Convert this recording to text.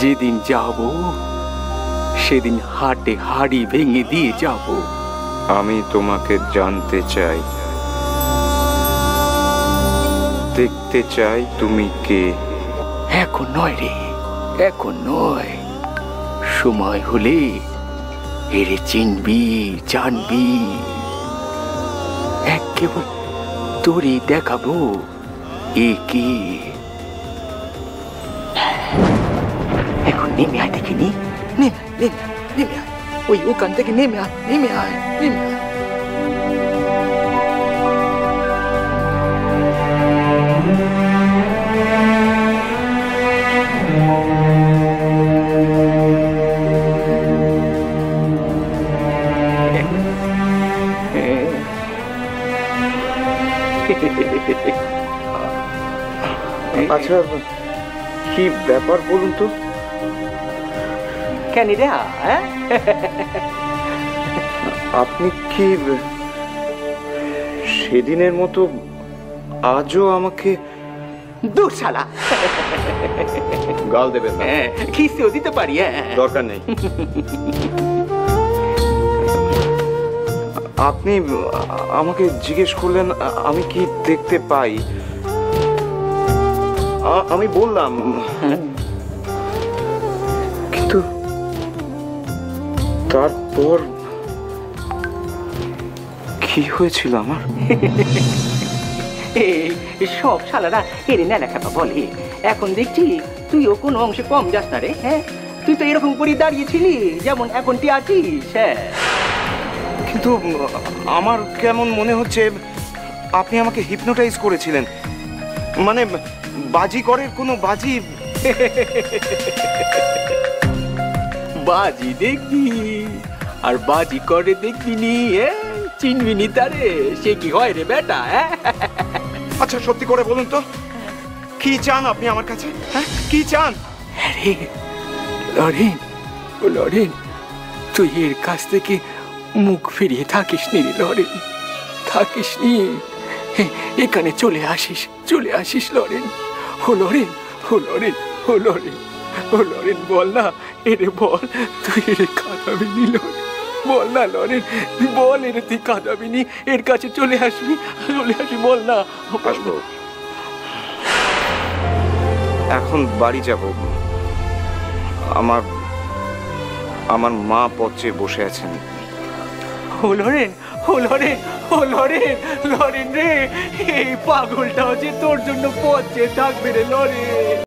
যেদিন যাব সেদিন হাটে হাড়ি ভেঙে দিয়ে যাব। আমি তোমাকে জানতে চাই, দেখতে চাই তুমি কে। এখন নয় রে, এখন নয়, সময় হলে এরে চিনবি, জানবি। কেবল তোরে দেখাবো এ কে। এখন নেমে আয়, দেখিনি, নেমে নেমে নেমে আয়, ওই ওখান থেকে নেমে আয়, নেমে আয়, নেমে আয়। আচ্ছা, কি ব্যাপার বলুন তো? কেন রে? আপনি কি সেদিনের মতো আজও আমাকে? দূর শালা, গাল দেবেন না। খিস্তিও দিতে পারি, দরকার নেই। আপনি আমাকে জিজ্ঞেস করলেন আমি কি দেখতে পাই। আমি বললাম, কিন্তু তারপর কি হয়েছিল আমার? সব শালারা এর নেলা খাপা বলে। এখন দেখছি তুইও কোনো অংশে কম যাস না রে। হ্যাঁ, তুই তো এরকম করে দাঁড়িয়েছিলি যেমন এখন তুই আছিস। হ্যাঁ, কিন্তু আমার কেমন মনে হচ্ছে আপনি আমাকে হিপনোটাইজ করেছিলেন। মানে বাজি করের কোনো বাজি। বাজি দেখবি আর বাজি করে দেখবি নি, চিনবি নি তারে, সে কি হয় রে বেটা? আচ্ছা, সত্যি করে বলুন তো, কি চান আপনি আমার কাছে? হ্যাঁ, কি চান? আরে লরেন, ও লরেন, তুই এর কাছ থেকে মুখ ফিরিয়ে থাকিস নি রে লরেন, থাকিস নি। এখানে চলে আসিস, চলে আসিস লরেন। ও লরেন, ও লরেন, ও লরেন, ও লরেন, বল না এরে, বল তুই এরে কাঁদাবি নি লরেন, বল না লরেন, বল এরে তুই কাঁদাবি নি, এর কাছে চলে আসবি, চলে আসবি, বল না। আসবো, এখন বাড়ি যাব। আমার মা পথে বসে আছেন। ও লরেন, ও লরেন, ও লরেন, লরেন রে, এই পাগলটাও যে তোর জন্য পথে থাকবে রে লরেন।